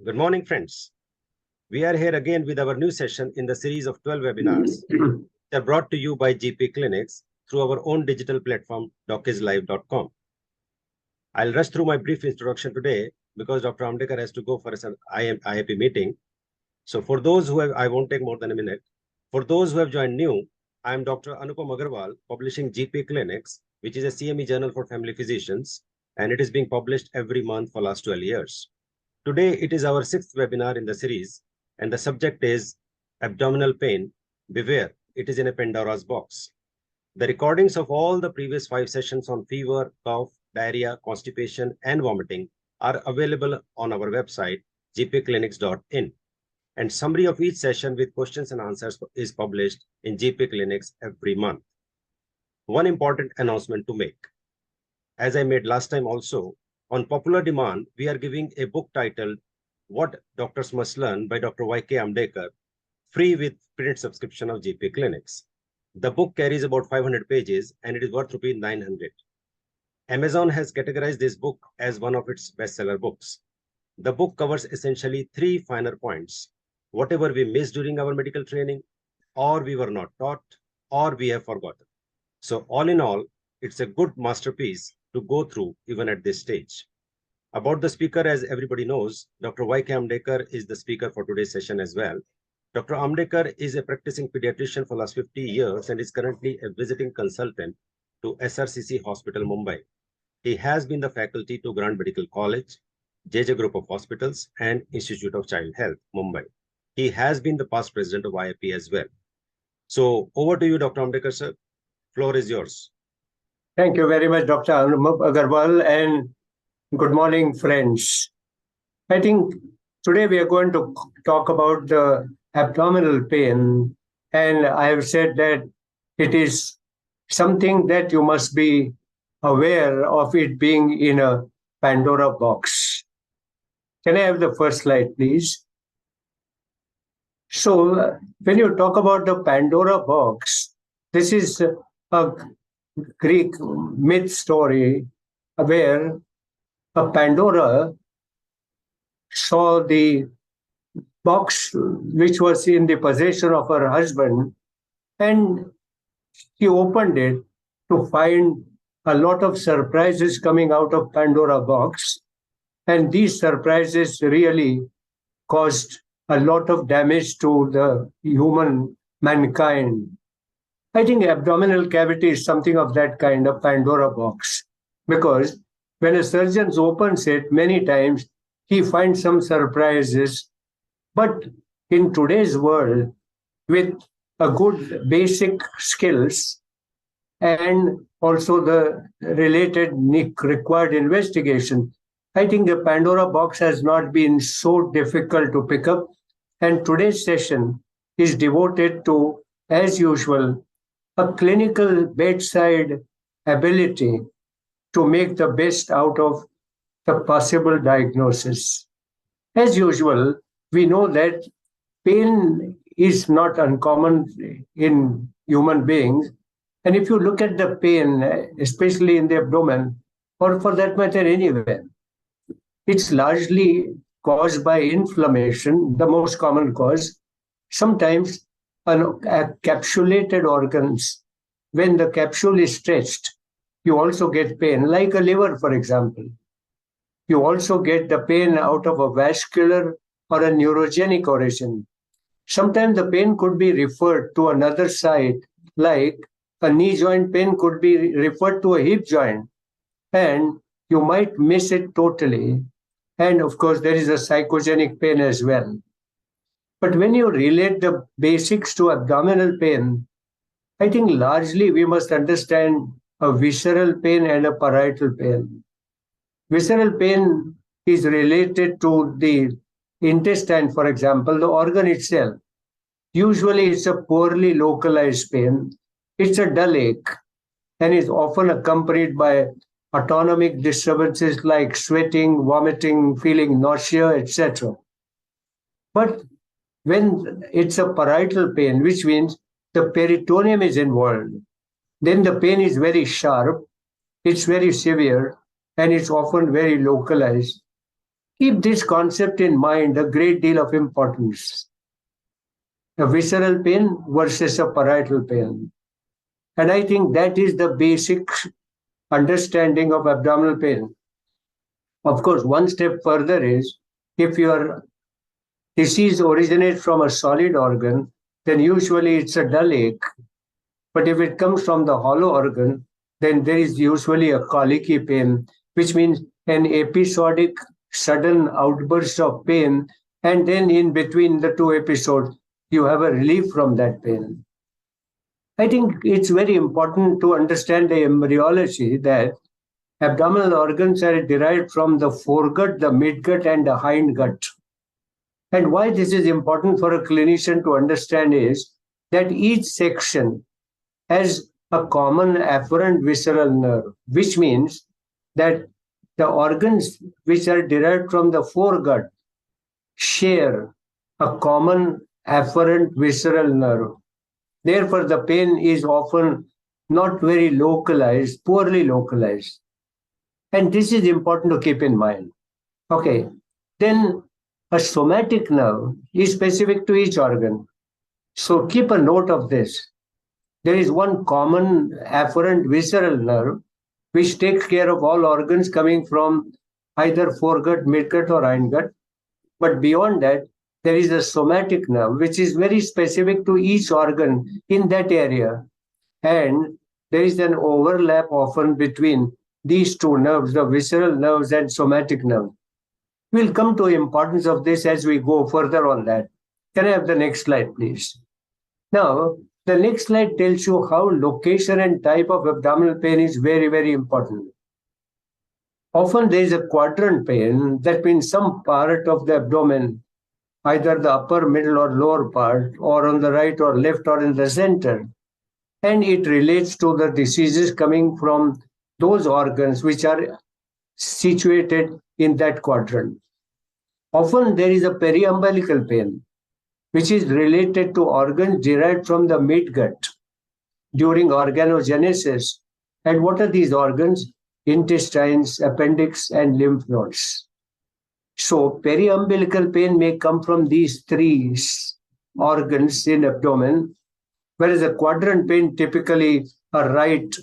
Good morning, friends. We are here again with our new session in the series of 12 webinars that are brought to you by GP Clinics through our own digital platform, docizlive.com. I'll rush through my brief introduction today because Dr. Amdekar has to go for an IAP meeting. So for those who have, I won't take more than a minute. For those who have joined new, I am Dr. Anupam Agarwal, publishing GP Clinics, which is a CME journal for family physicians, and it is being published every month for last 12 years. Today, it is our 6th webinar in the series, and the subject is abdominal pain. Beware, it is in a Pandora's box. The recordings of all the previous 5 sessions on fever, cough, diarrhea, constipation, and vomiting are available on our website, gpclinics.in. And summary of each session with questions and answers is published in GP Clinics every month. One important announcement to make. As I made last time also, on popular demand, we are giving a book titled What Doctors Must Learn by Dr. Y.K. Amdekar, free with print subscription of GP Clinics. The book carries about 500 pages and it is worth ₹900. Amazon has categorized this book as one of its bestseller books. The book covers essentially 3 finer points: whatever we missed during our medical training, or we were not taught, or we have forgotten. So all in all, it's a good masterpiece to go through even at this stage. About the speaker, as everybody knows, Dr. Y.K. Amdekar is the speaker for today's session as well. Dr. Amdekar is a practicing pediatrician for the last 50 years and is currently a visiting consultant to SRCC Hospital, Mumbai. He has been the faculty to Grand Medical College, JJ Group of Hospitals, and Institute of Child Health, Mumbai. He has been the past president of IAP as well. So over to you, Dr. Amdekar, sir. Floor is yours. Thank you very much, Dr. Agarwal, and good morning, friends. I think today we are going to talk about the abdominal pain, and I have said that it is something that you must be aware of it being in a Pandora box. Can I have the first slide, please? So when you talk about the Pandora box, this is a Greek myth story where a Pandora saw the box which was in the possession of her husband, and she opened it to find a lot of surprises coming out of Pandora box, and these surprises really caused a lot of damage to the mankind. I think abdominal cavity is something of that kind of Pandora box, because when a surgeon opens it, many times he finds some surprises. But in today's world, with a good basic skills and also the related required investigation, I think the Pandora box has not been so difficult to pick up. And today's session is devoted to, as usual, a clinical bedside ability to make the best out of the possible diagnosis. As usual, we know that pain is not uncommon in human beings. And if you look at the pain, especially in the abdomen, or for that matter anywhere, it's largely caused by inflammation, the most common cause. Sometimes encapsulated organs, when the capsule is stretched, you also get pain, like a liver, for example. You also get the pain out of a vascular or a neurogenic origin. Sometimes the pain could be referred to another site, like a knee joint pain could be referred to a hip joint, and you might miss it totally. And of course, there is a psychogenic pain as well. But when you relate the basics to abdominal pain, I think largely we must understand a visceral pain and a parietal pain. Visceral pain is related to the intestine, for example, the organ itself. Usually it's a poorly localized pain. It's a dull ache and is often accompanied by autonomic disturbances like sweating, vomiting, feeling nausea, etc. But when it's a parietal pain, which means the peritoneum is involved, then the pain is very sharp, it's very severe, and it's often very localized. Keep this concept in mind, a great deal of importance. A visceral pain versus a parietal pain. And I think that is the basic understanding of abdominal pain. Of course, one step further is if your disease originates from a solid organ, then usually it's a dull ache. But if it comes from the hollow organ, then there is usually a colicky pain, which means an episodic sudden outburst of pain. And then in between the two episodes, you have a relief from that pain. I think it's very important to understand the embryology that abdominal organs are derived from the foregut, the midgut, and the hindgut. And why this is important for a clinician to understand is that each section has a common afferent visceral nerve, which means that the organs which are derived from the foregut share a common afferent visceral nerve. Therefore, the pain is often not very localized, poorly localized. And this is important to keep in mind. Okay, then a somatic nerve is specific to each organ. So keep a note of this. There is one common afferent visceral nerve which takes care of all organs coming from either foregut, midgut, or hindgut. But beyond that, there is a somatic nerve which is very specific to each organ in that area. And there is an overlap often between these two nerves, the visceral nerves and somatic nerves. We'll come to the importance of this as we go further on that. Can I have the next slide, please? Now, the next slide tells you how location and type of abdominal pain is very, very important. Often there is a quadrant pain, that means some part of the abdomen, either the upper, middle, or lower part, or on the right or left or in the center. And it relates to the diseases coming from those organs which are situated in that quadrant. Often there is a periumbilical pain, which is related to organs derived from the midgut during organogenesis. And what are these organs? Intestines, appendix, and lymph nodes. So periumbilical pain may come from these three organs in abdomen, whereas a quadrant pain typically a right.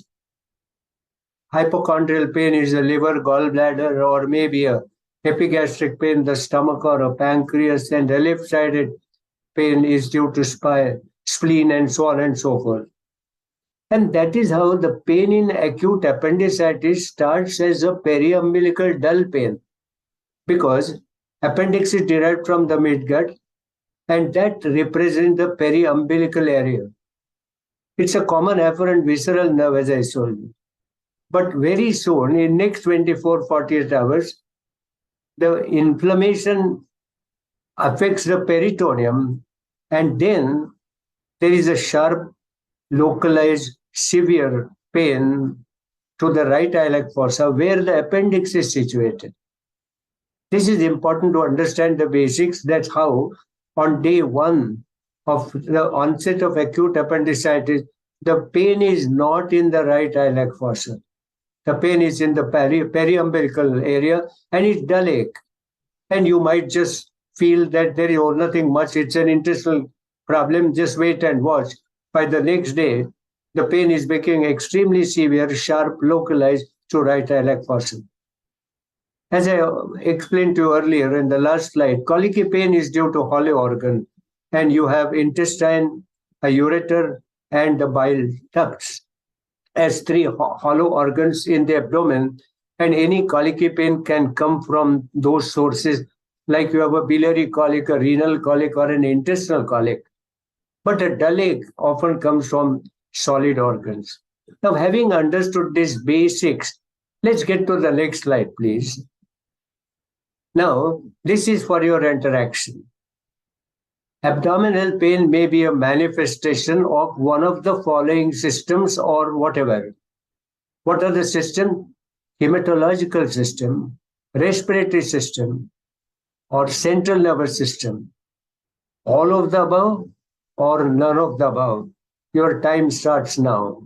Hypochondrial pain is a liver, gallbladder, or maybe a epigastric pain, the stomach or a pancreas, and a left-sided pain is due to spleen, and so on and so forth. And that is how the pain in acute appendicitis starts as a periumbilical dull pain, because appendix is derived from the midgut, and that represents the periumbilical area. It's a common afferent visceral nerve, as I told you. But very soon, in next 24-48 hours, the inflammation affects the peritoneum, and then there is a sharp, localized, severe pain to the right iliac fossa where the appendix is situated. This is important to understand the basics. That's how on day one of the onset of acute appendicitis, the pain is not in the right iliac fossa. The pain is in the periumbilical area, and it's dull ache. And you might just feel that there is nothing much. It's an intestinal problem. Just wait and watch. By the next day, the pain is becoming extremely severe, sharp, localized to right iliac fossa. As I explained to you earlier in the last slide, colicky pain is due to hollow organ, and you have intestine, a ureter, and the bile ducts as three hollow organs in the abdomen, and any colicky pain can come from those sources, like you have a biliary colic, a renal colic, or an intestinal colic. But a dull ache often comes from solid organs. Now, having understood these basics, let's get to the next slide, please. Now, this is for your interaction. Abdominal pain may be a manifestation of one of the following systems or whatever. What are the systems? Hematological system, respiratory system, or central nervous system. All of the above or none of the above. Your time starts now.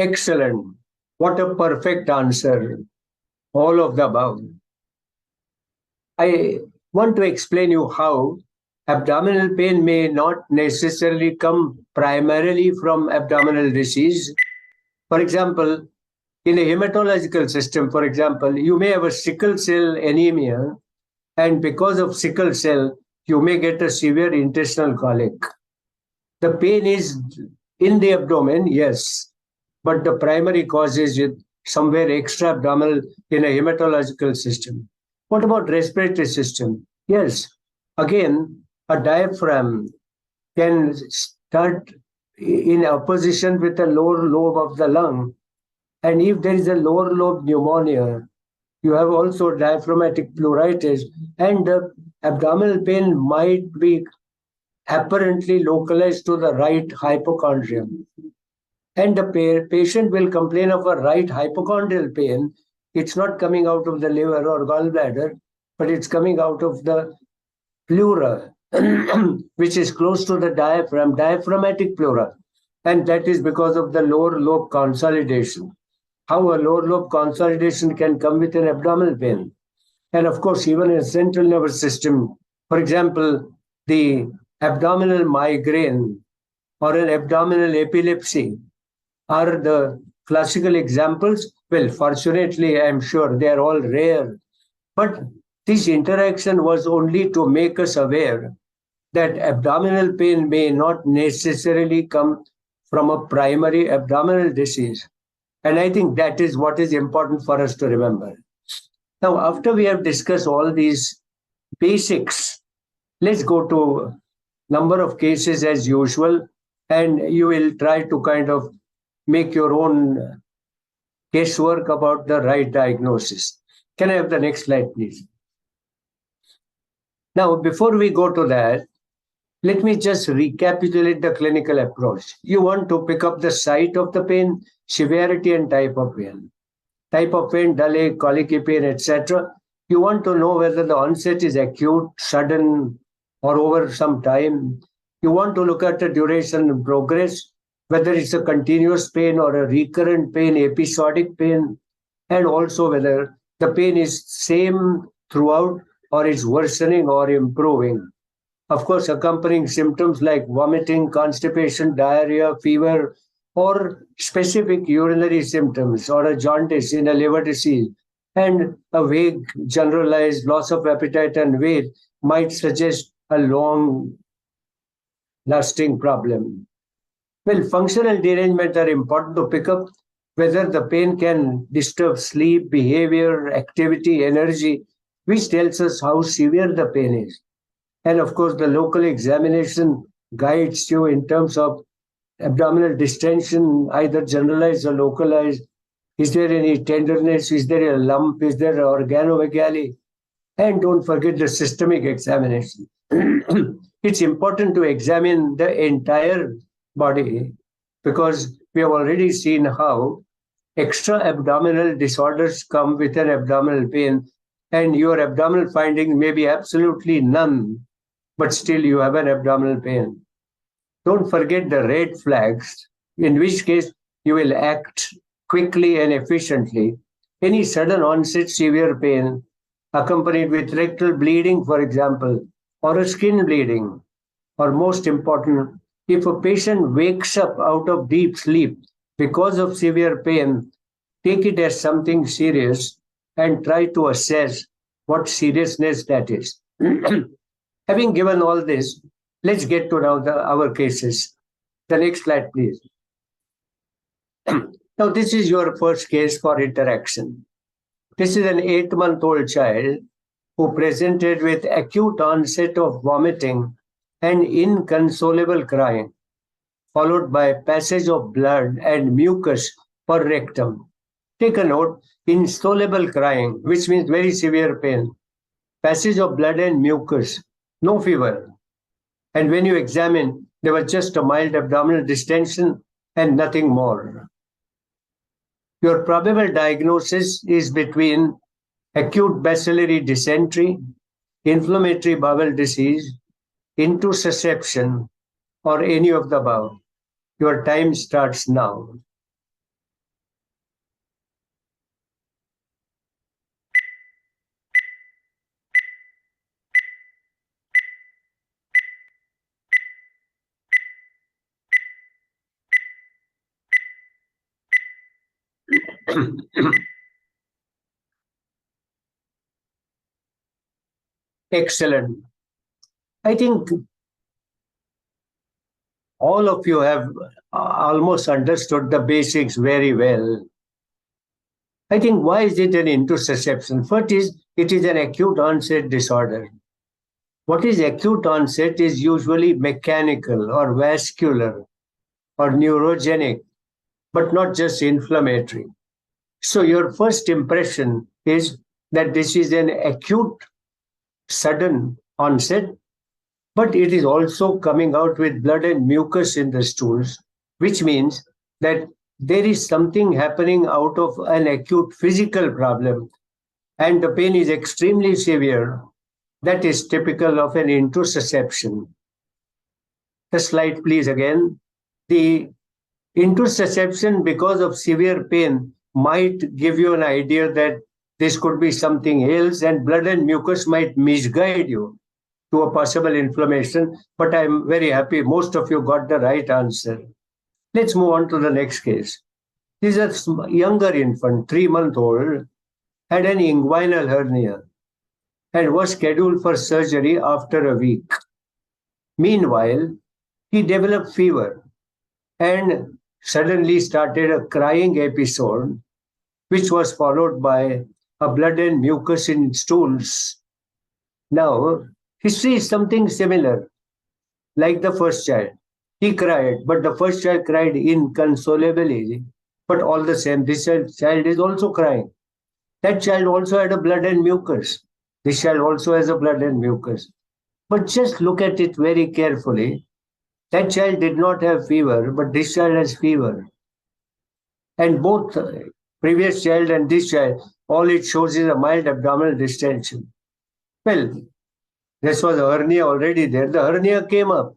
Excellent. What a perfect answer. All of the above. I want to explain you how abdominal pain may not necessarily come primarily from abdominal disease. For example, in a hematological system, for example, you may have a sickle cell anemia, and because of sickle cell, you may get a severe intestinal colic. The pain is in the abdomen, yes, but the primary cause is somewhere extra abdominal in a hematological system. What about respiratory system? Yes, again, a diaphragm can start in opposition with the lower lobe of the lung. And if there is a lower lobe pneumonia, you have also diaphragmatic pleuritis, and the abdominal pain might be apparently localized to the right hypochondrium. And the patient will complain of a right hypochondrial pain. It's not coming out of the liver or gallbladder, but it's coming out of the pleura, which is close to the diaphragm, diaphragmatic pleura. And that is because of the lower lobe consolidation. How a lower lobe consolidation can come with an abdominal pain. And of course, even in central nervous system, for example, the abdominal migraine or an abdominal epilepsy are the classical examples. Well, fortunately, I'm sure they are all rare. But this interaction was only to make us aware that abdominal pain may not necessarily come from a primary abdominal disease. And I think that is what is important for us to remember. Now, after we have discussed all these basics, let's go to number of cases as usual, and you will try to kind of make your own guesswork about the right diagnosis. Can I have the next slide, please? Now, before we go to that, let me just recapitulate the clinical approach. You want to pick up the site of the pain, severity, and type of pain. Type of pain, dull, colicky pain, etc. You want to know whether the onset is acute, sudden, or over some time. You want to look at the duration and progress, whether it's a continuous pain or a recurrent pain, episodic pain, and also whether the pain is same throughout or is worsening or improving. Of course, accompanying symptoms like vomiting, constipation, diarrhea, fever, or specific urinary symptoms or a jaundice in a liver disease, and a vague generalized loss of appetite and weight might suggest a long-lasting problem. Well, functional derangement are important to pick up, whether the pain can disturb sleep, behavior, activity, energy, which tells us how severe the pain is. And of course, the local examination guides you in terms of abdominal distension, either generalized or localized. Is there any tenderness? Is there a lump? Is there organomegaly? And don't forget the systemic examination. It's important to examine the entire body because we have already seen how extra abdominal disorders come with an abdominal pain, and your abdominal findings may be absolutely none, but still you have an abdominal pain. Don't forget the red flags, in which case you will act quickly and efficiently. Any sudden onset severe pain accompanied with rectal bleeding, for example, or a skin bleeding, or most important, if a patient wakes up out of deep sleep because of severe pain, take it as something serious and try to assess what seriousness that is. Having given all this, let's get to now our cases. The next slide, please. Now, this is your first case for interaction. This is an 8-month-old child who presented with acute onset of vomiting and inconsolable crying, followed by passage of blood and mucus per rectum. Take a note, insoluble crying, which means very severe pain, passage of blood and mucus, no fever. And when you examine, there was just a mild abdominal distension and nothing more. Your probable diagnosis is between acute bacillary dysentery, inflammatory bowel disease, intussusception, or any of the above. Your time starts now. Excellent. I think all of you have almost understood the basics very well. I think why is it an intussusception? First is it is an acute onset disorder. What is acute onset is usually mechanical or vascular or neurogenic, but not just inflammatory. So your first impression is that this is an acute, sudden onset, but it is also coming out with blood and mucus in the stools, which means that there is something happening out of an acute physical problem, and the pain is extremely severe. That is typical of an intussusception. The slide, please, again. The intussusception, because of severe pain, might give you an idea that this could be something else, and blood and mucus might misguide you to a possible inflammation. But I'm very happy most of you got the right answer. Let's move on to the next case. This is a younger infant, 3-month-old, had an inguinal hernia and was scheduled for surgery after a week. Meanwhile, he developed fever and suddenly started a crying episode, which was followed by a blood and mucus in stools. Now, history is something similar, like the first child. He cried, but the first child cried inconsolably. But all the same, this child is also crying. That child also had a blood and mucus. This child also has a blood and mucus. But just look at it very carefully. That child did not have fever, but this child has fever. And both previous child and this child, all it shows is a mild abdominal distension. Well, this was a hernia already there. The hernia came up,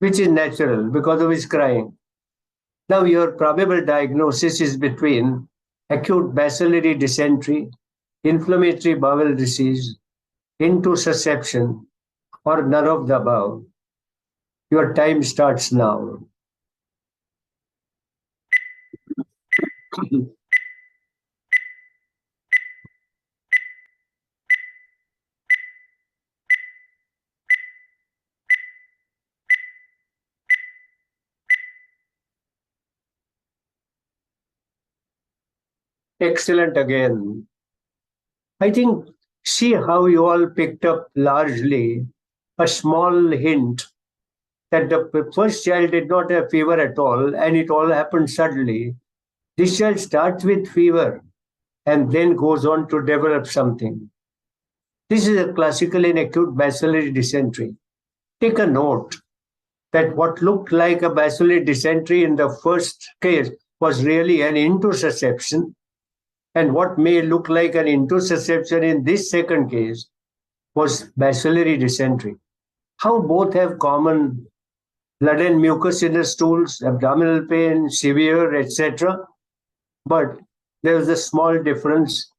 which is natural because of his crying. Now, your probable diagnosis is between acute bacillary dysentery, inflammatory bowel disease, intussusception, or none of the above. Your time starts now. Excellent again. I think, see how you all picked up largely a small hint that the first child did not have fever at all, and it all happened suddenly. This child starts with fever and then goes on to develop something. This is a classical and acute bacillary dysentery. Take a note that what looked like a bacillary dysentery in the first case was really an intussusception, and what may look like an intussusception in this second case was bacillary dysentery. How both have common blood and mucus in the stools, abdominal pain, severe, etc. But there was a small difference.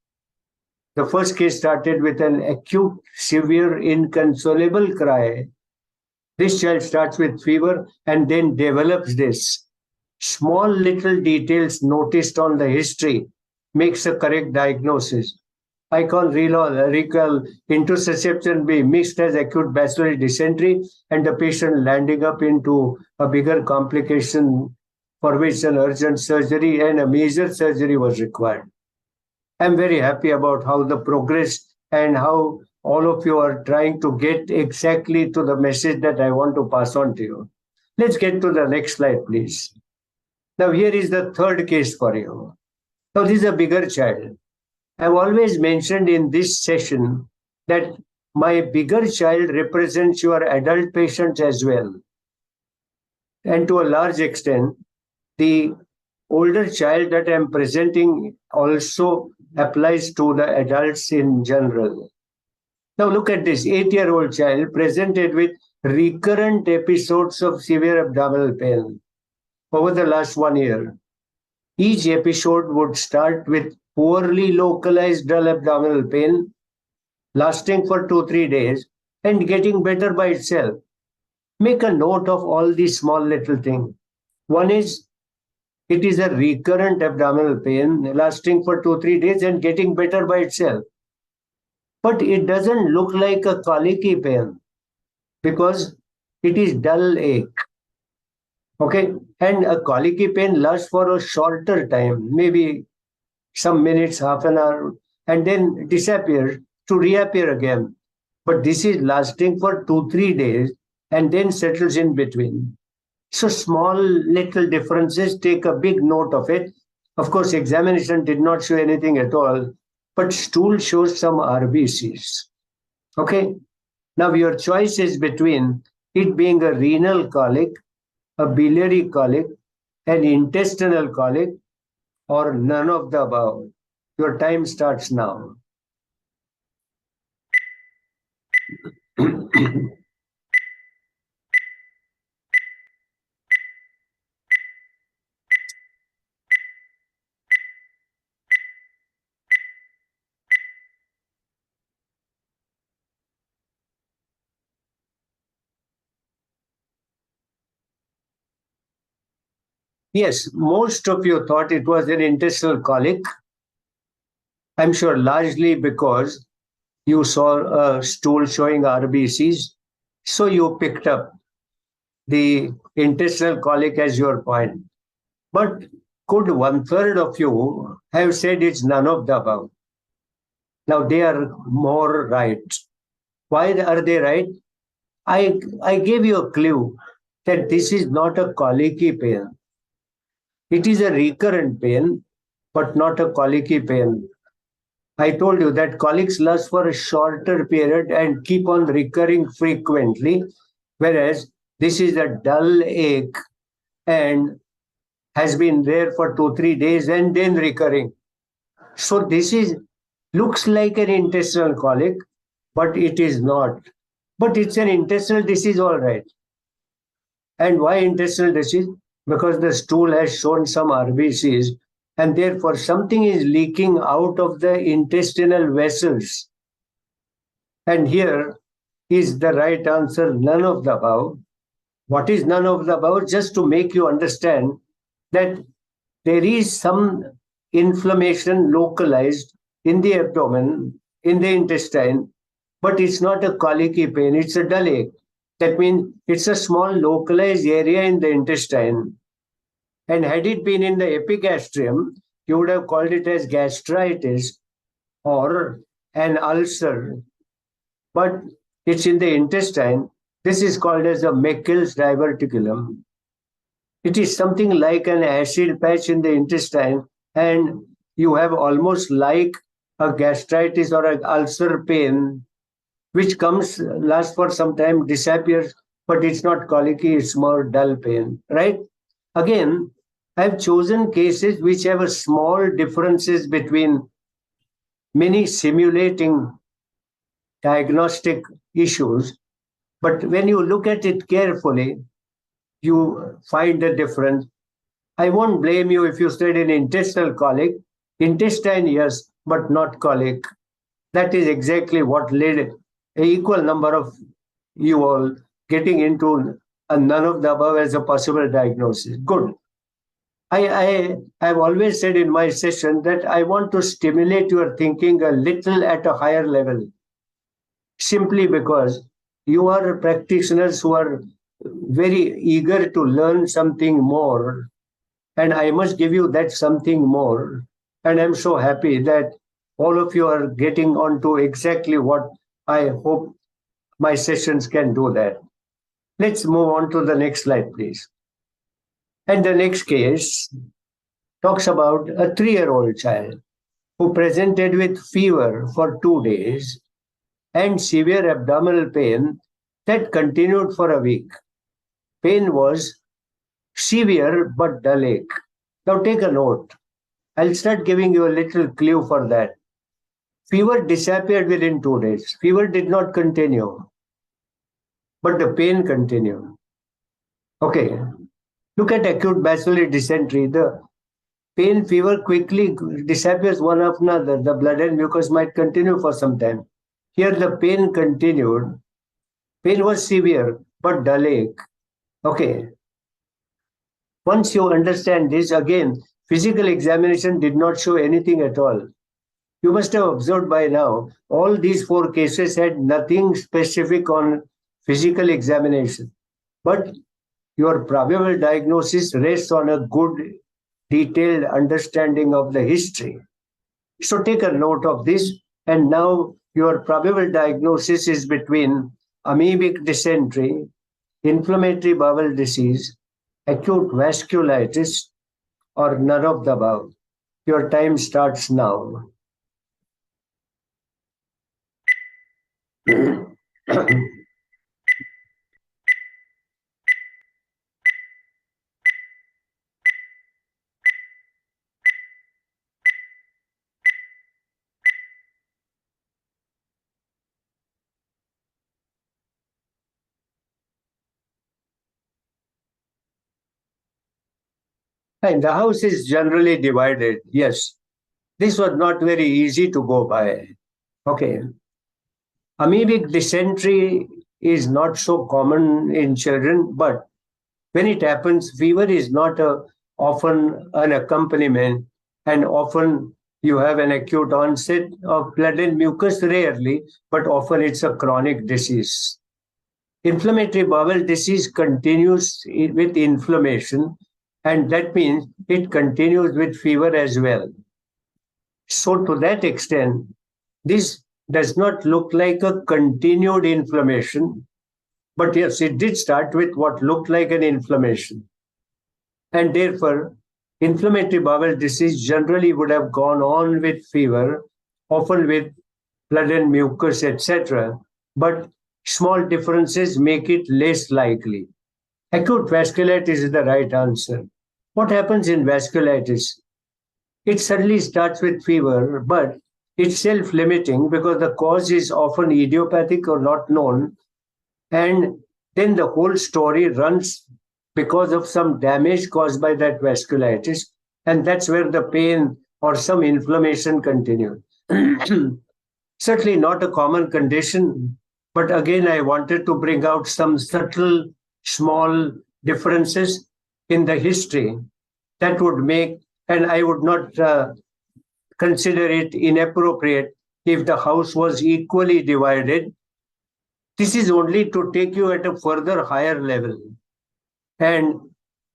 The first case started with an acute, severe, inconsolable cry. This child starts with fever and then develops this. Small little details noticed on the history makes a correct diagnosis. I can recall intussusception be mixed as acute bacillary dysentery and the patient landing up into a bigger complication for which an urgent surgery and a major surgery was required. I'm very happy about how the progress and how all of you are trying to get exactly to the message that I want to pass on to you. Let's get to the next slide, please. Now, here is the third case for you. Now, this is a bigger child. I've always mentioned in this session that my bigger child represents your adult patients as well. And to a large extent, the older child that I'm presenting also applies to the adults in general. Now look at this 8-year-old child presented with recurrent episodes of severe abdominal pain over the last 1 year. Each episode would start with poorly localized dull abdominal pain, lasting for 2-3 days and getting better by itself. Make a note of all these small little things. One is it is a recurrent abdominal pain lasting for 2-3 days and getting better by itself. But it doesn't look like a colicky pain because it is dull ache. Okay, and a colicky pain lasts for a shorter time, maybe some minutes, half an hour, and then disappears to reappear again. But this is lasting for 2-3 days and then settles in between. So small little differences, take a big note of it. Of course, examination did not show anything at all, but stool shows some RBCs. Okay, now your choice is between it being a renal colic, a biliary colic, an intestinal colic, or none of the above. Your time starts now. Yes, most of you thought it was an intestinal colic. I'm sure largely because you saw a stool showing RBCs, so you picked up the intestinal colic as your point. But could 1/3 of you have said it's none of the above? Now they are more right. Why are they right? I gave you a clue that this is not a colicky pain. It is a recurrent pain, but not a colicky pain. I told you that colics last for a shorter period and keep on recurring frequently, whereas this is a dull ache and has been there for 2-3 days and then recurring. So this is looks like an intestinal colic, but it is not. But it's an intestinal disease, all right. And why intestinal disease? Because the stool has shown some RBCs, and therefore something is leaking out of the intestinal vessels. And here is the right answer, none of the above. What is none of the above? Just to make you understand that there is some inflammation localized in the abdomen, in the intestine, but it's not a colicky pain, it's a dull ache. That means it's a small localized area in the intestine. And had it been in the epigastrium, you would have called it as gastritis or an ulcer. But it's in the intestine. This is called as a Meckel's diverticulum. It is something like an acid patch in the intestine, and you have almost like a gastritis or an ulcer pain, which comes, lasts for some time, disappears, but it's not colicky, it's more dull pain, right? Again, I've chosen cases which have a small differences between many simulating diagnostic issues, but when you look at it carefully, you find a difference. I won't blame you if you said an intestinal colic. Intestine, yes, but not colic. That is exactly what led an equal number of you all getting into a none of the above as a possible diagnosis. Good. I've always said in my session that I want to stimulate your thinking a little at a higher level, simply because you are practitioners who are very eager to learn something more, and I must give you that something more. And I'm so happy that all of you are getting onto exactly what I hope my sessions can do that. Let's move on to the next slide, please. And the next case talks about a 3-year-old child who presented with fever for 2 days and severe abdominal pain that continued for a week. Pain was severe but dull ache. Now take a note. I'll start giving you a little clue for that. Fever disappeared within 2 days. Fever did not continue, but the pain continued. Okay. Look at acute bacillary dysentery. The pain, fever quickly disappears one after another. The blood and mucus might continue for some time. Here the pain continued. Pain was severe, but dull ache. Okay. Once you understand this, again, physical examination did not show anything at all. You must have observed by now, all these 4 cases had nothing specific on physical examination. But your probable diagnosis rests on a good, detailed understanding of the history. So take a note of this. And now your probable diagnosis is between amoebic dysentery, inflammatory bowel disease, acute vasculitis, or none of the above. Your time starts now. And the house is generally divided. Yes, this was not very easy to go by. Okay. Amoebic dysentery is not so common in children, but when it happens, fever is not often an accompaniment, and often you have an acute onset of blood and mucus, rarely, but often it's a chronic disease. Inflammatory bowel disease continues with inflammation, and that means it continues with fever as well. So, to that extent, this does not look like a continued inflammation, but yes, it did start with what looked like an inflammation. And therefore, inflammatory bowel disease generally would have gone on with fever, often with blood and mucus, etc. But small differences make it less likely. Acute vasculitis is the right answer. What happens in vasculitis? It suddenly starts with fever, but it's self-limiting because the cause is often idiopathic or not known. And then the whole story runs because of some damage caused by that vasculitis. And that's where the pain or some inflammation continues. Certainly not a common condition, but again, I wanted to bring out some subtle, small differences in the history that would make, and I would not consider it inappropriate if the house was equally divided. This is only to take you at a further higher level. And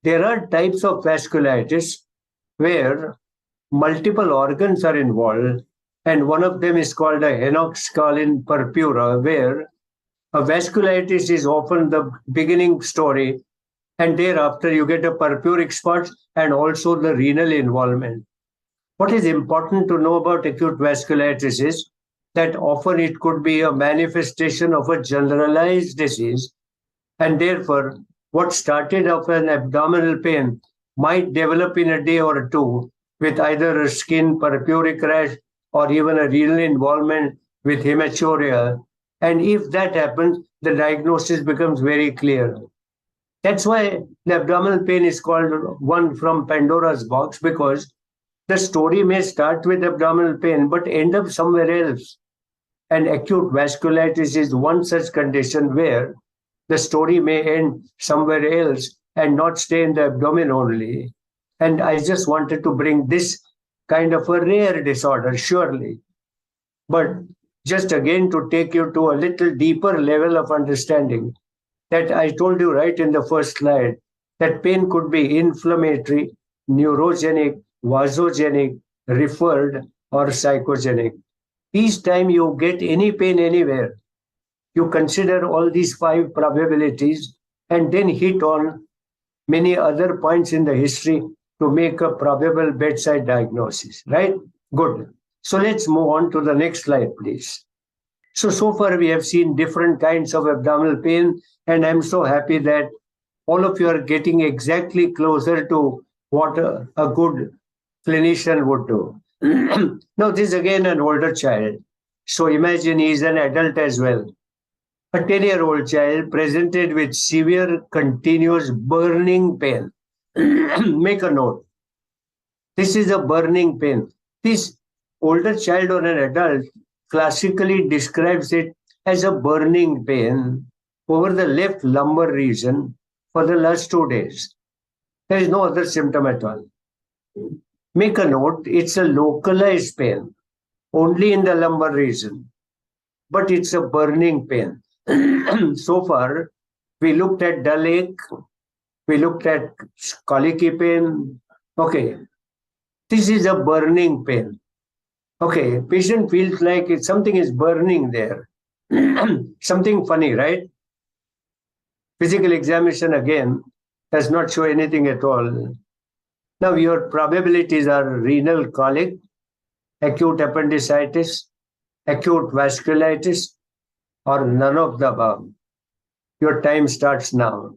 there are types of vasculitis where multiple organs are involved, and one of them is called a henoch-Scarlin purpura, where a vasculitis is often the beginning story, and thereafter you get a purpuric spot and also the renal involvement. What is important to know about acute vasculitis is that often it could be a manifestation of a generalized disease, and therefore what started off an abdominal pain might develop in a day or two with either a skin purpuric rash or even a renal involvement with hematuria. And if that happens, the diagnosis becomes very clear. That's why the abdominal pain is called one from Pandora's box, because the story may start with abdominal pain but end up somewhere else. And acute vasculitis is one such condition where the story may end somewhere else and not stay in the abdomen only. And I just wanted to bring this kind of a rare disorder, surely, but just again to take you to a little deeper level of understanding that I told you right in the first slide, that pain could be inflammatory, neurogenic, vasogenic, referred, or psychogenic. Each time you get any pain anywhere, you consider all these 5 probabilities and then hit on many other points in the history to make a probable bedside diagnosis, right? Good. So let's move on to the next slide, please. So far we have seen different kinds of abdominal pain, and I'm so happy that all of you are getting exactly closer to what a good clinician would do. Now, this is again an older child. So imagine he's an adult as well. A 10-year-old child presented with severe, continuous burning pain. Make a note. This is a burning pain. This older child or an adult classically describes it as a burning pain over the left lumbar region for the last 2 days. There is no other symptom at all. Make a note, it's a localized pain, only in the lumbar region, but it's a burning pain. So far, we looked at dull ache, we looked at colicky pain. Okay, this is a burning pain. Okay, patient feels like something is burning there. Something funny, right? Physical examination again does not show anything at all. Now, your probabilities are renal colic, acute appendicitis, acute vasculitis, or none of the above. Your time starts now.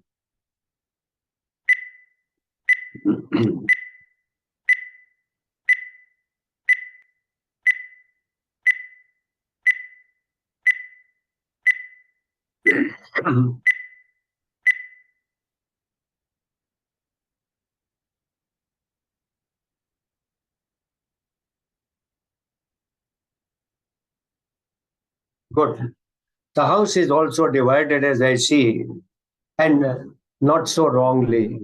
Good. The house is also divided, as I see, and not so wrongly.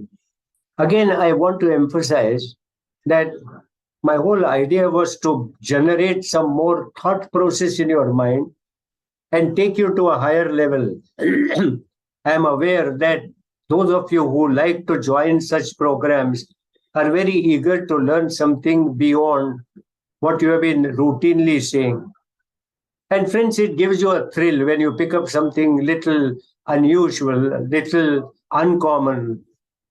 Again, I want to emphasize that my whole idea was to generate some more thought process in your mind and take you to a higher level. I am aware that those of you who like to join such programs are very eager to learn something beyond what you have been routinely saying. And friends, it gives you a thrill when you pick up something little unusual, little uncommon,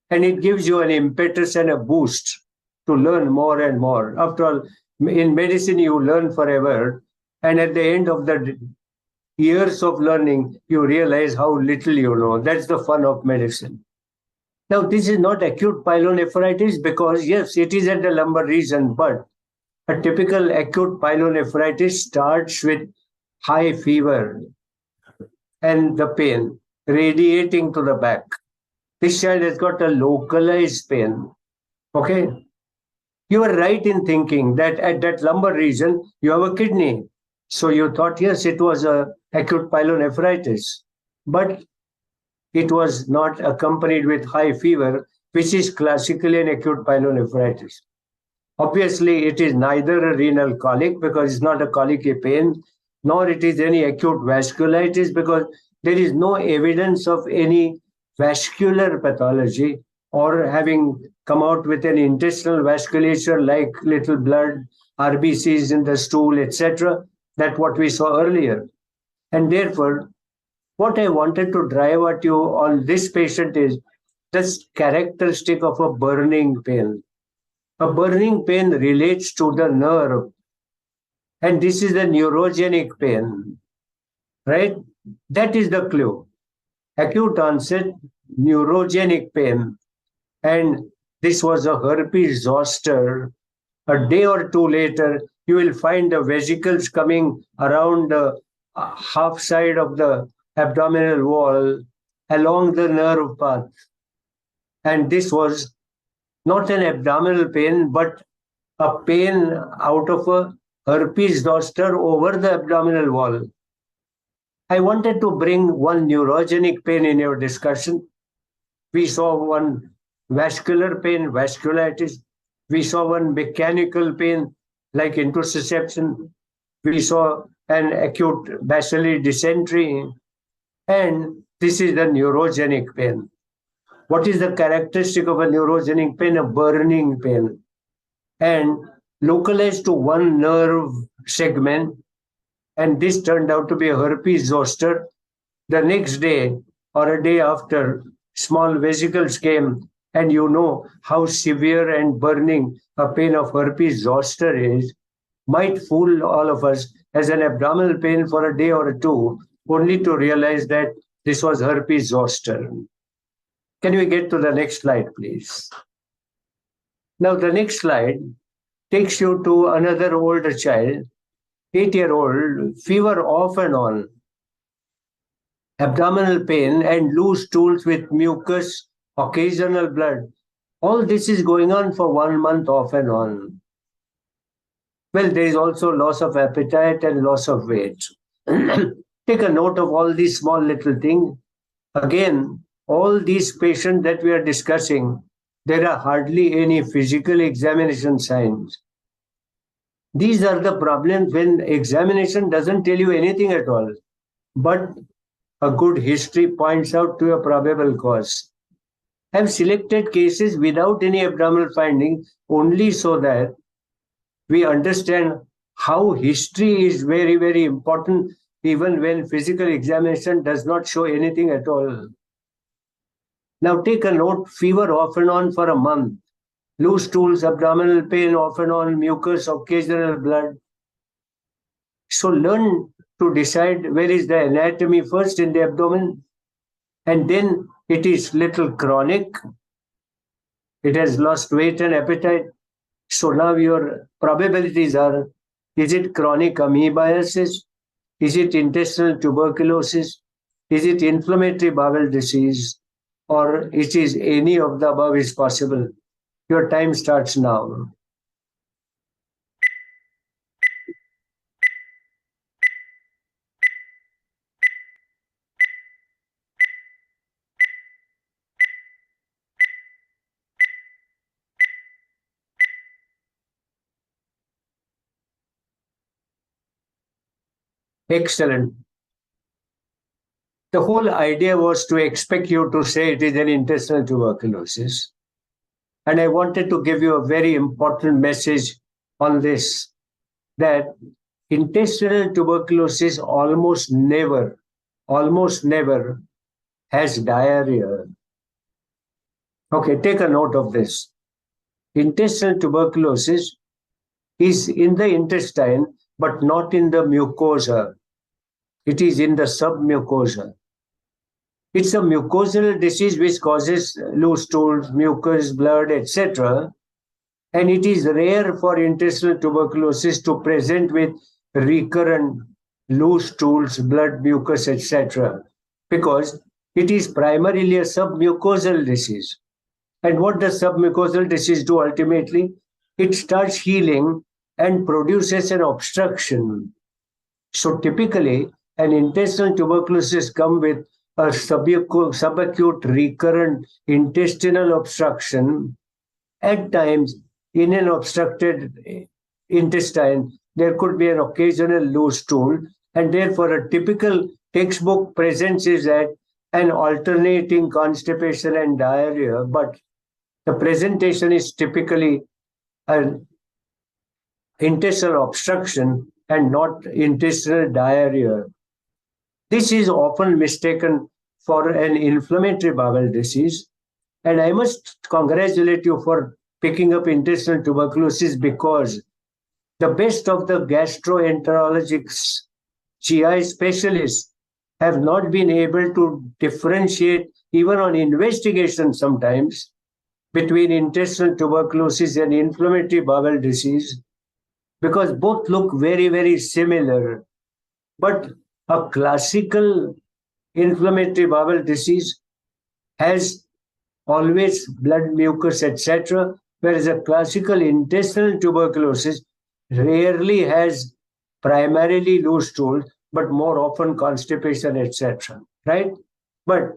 and it gives you an impetus and a boost to learn more and more. After all, in medicine, you learn forever, and at the end of the years of learning, you realize how little you know. That's the fun of medicine. Now, this is not acute pyelonephritis because, yes, it is at the lumbar region, but a typical acute pyelonephritis starts with high fever and the pain radiating to the back. This child has got a localized pain. Okay? You are right in thinking that at that lumbar region, you have a kidney. So you thought, yes, it was a acute pyelonephritis. But it was not accompanied with high fever, which is classically an acute pyelonephritis. Obviously, it is neither a renal colic because it's not a colicky pain, nor it is any acute vasculitis because there is no evidence of any vascular pathology or having come out with an intestinal vasculature like little blood, RBCs in the stool, etc. That's what we saw earlier. And therefore, what I wanted to drive at you on this patient is this characteristic of a burning pain. A burning pain relates to the nerve, and this is the neurogenic pain, right? That is the clue. Acute onset, neurogenic pain. And this was a herpes zoster. A day or two later, you will find the vesicles coming around the half side of the abdominal wall along the nerve path. And this was not an abdominal pain, but a pain out of a herpes zoster over the abdominal wall. I wanted to bring one neurogenic pain in your discussion. We saw one vascular pain, vasculitis. We saw one mechanical pain like intussusception. We saw an acute bacillary dysentery. And this is the neurogenic pain. What is the characteristic of a neurogenic pain? A burning pain. And localized to one nerve segment. And this turned out to be a herpes zoster. The next day or a day after, small vesicles came, and you know how severe and burning a pain of herpes zoster is, might fool all of us as an abdominal pain for a day or two, only to realize that this was herpes zoster. Can we get to the next slide, please? Now, the next slide takes you to another older child, 8-year-old, fever off and on, abdominal pain and loose stools with mucus, occasional blood. All this is going on for 1 month off and on. Well, there is also loss of appetite and loss of weight. Take a note of all these small little things. Again, all these patients that we are discussing there are hardly any physical examination signs. These are the problems when examination doesn't tell you anything at all, but a good history points out to a probable cause. I've selected cases without any abdominal finding only so that we understand how history is very, very important even when physical examination does not show anything at all. Now take a note, fever off and on for a month, loose stools, abdominal pain off and on, mucus, occasional blood. So learn to decide where is the anatomy first in the abdomen, and then it is little chronic. It has lost weight and appetite. So now your probabilities are, is it chronic amoebiasis? Is it intestinal tuberculosis? Is it inflammatory bowel disease? Or it is any of the above is possible? Your time starts now. Excellent. The whole idea was to expect you to say it is an intestinal tuberculosis. And I wanted to give you a very important message on this, that intestinal tuberculosis almost never has diarrhea. Okay, take a note of this. Intestinal tuberculosis is in the intestine, but not in the mucosa. It is in the submucosa. It's a mucosal disease which causes loose stools, mucus, blood, etc. And it is rare for intestinal tuberculosis to present with recurrent loose stools, blood, mucus, etc. because it is primarily a submucosal disease. And what does submucosal disease do ultimately? It starts healing and produces an obstruction. So typically, an intestinal tuberculosis comes with a subacute recurrent intestinal obstruction. At times, in an obstructed intestine, there could be an occasional loose stool, and therefore a typical textbook presents is that an alternating constipation and diarrhea, but the presentation is typically an intestinal obstruction and not intestinal diarrhea. This is often mistaken for an inflammatory bowel disease, and I must congratulate you for picking up intestinal tuberculosis because the best of the gastroenterologists, GI specialists, have not been able to differentiate, even on investigation sometimes, between intestinal tuberculosis and inflammatory bowel disease because both look very, very similar. But a classical inflammatory bowel disease has always blood, mucus, etc., whereas a classical intestinal tuberculosis rarely has primarily loose stool, but more often constipation, etc. Right? But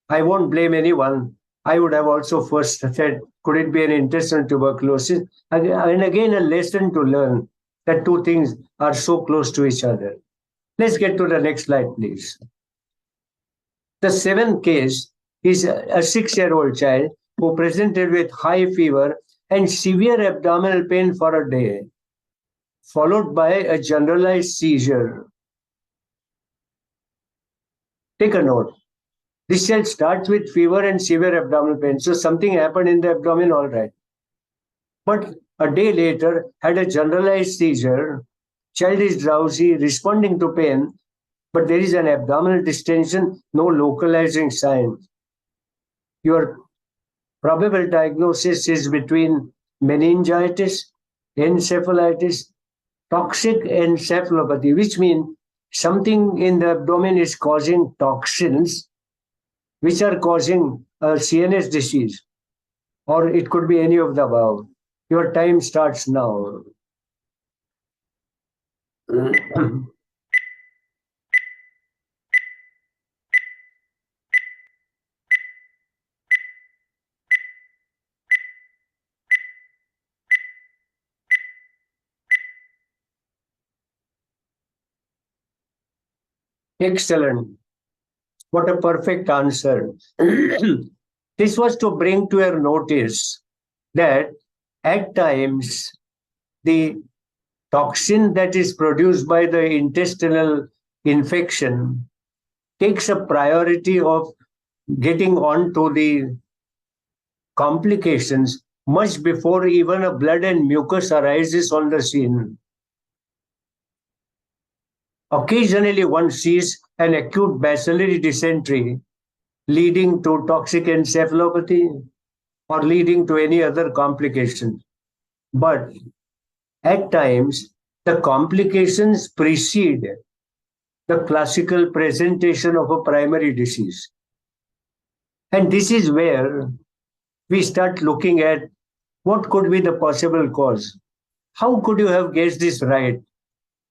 I won't blame anyone. I would have also first said, could it be an intestinal tuberculosis? And again, a lesson to learn that two things are so close to each other. Let's get to the next slide, please. The seventh case is a 6-year-old child who presented with high fever and severe abdominal pain for a day, followed by a generalized seizure. Take a note. This child starts with fever and severe abdominal pain. So something happened in the abdomen, all right. But a day later, had a generalized seizure. Child is drowsy, responding to pain, but there is an abdominal distension, no localizing sign. Your probable diagnosis is between meningitis, encephalitis, toxic encephalopathy, which means something in the abdomen is causing toxins which are causing a CNS disease, or it could be any of the above. Your time starts now. Excellent. What a perfect answer. This was to bring to your notice that at times the toxin that is produced by the intestinal infection takes a priority of getting on to the complications much before even a blood and mucus arises on the scene. Occasionally, one sees an acute bacillary dysentery leading to toxic encephalopathy or leading to any other complication. But at times, the complications precede the classical presentation of a primary disease. And this is where we start looking at what could be the possible cause. How could you have guessed this right?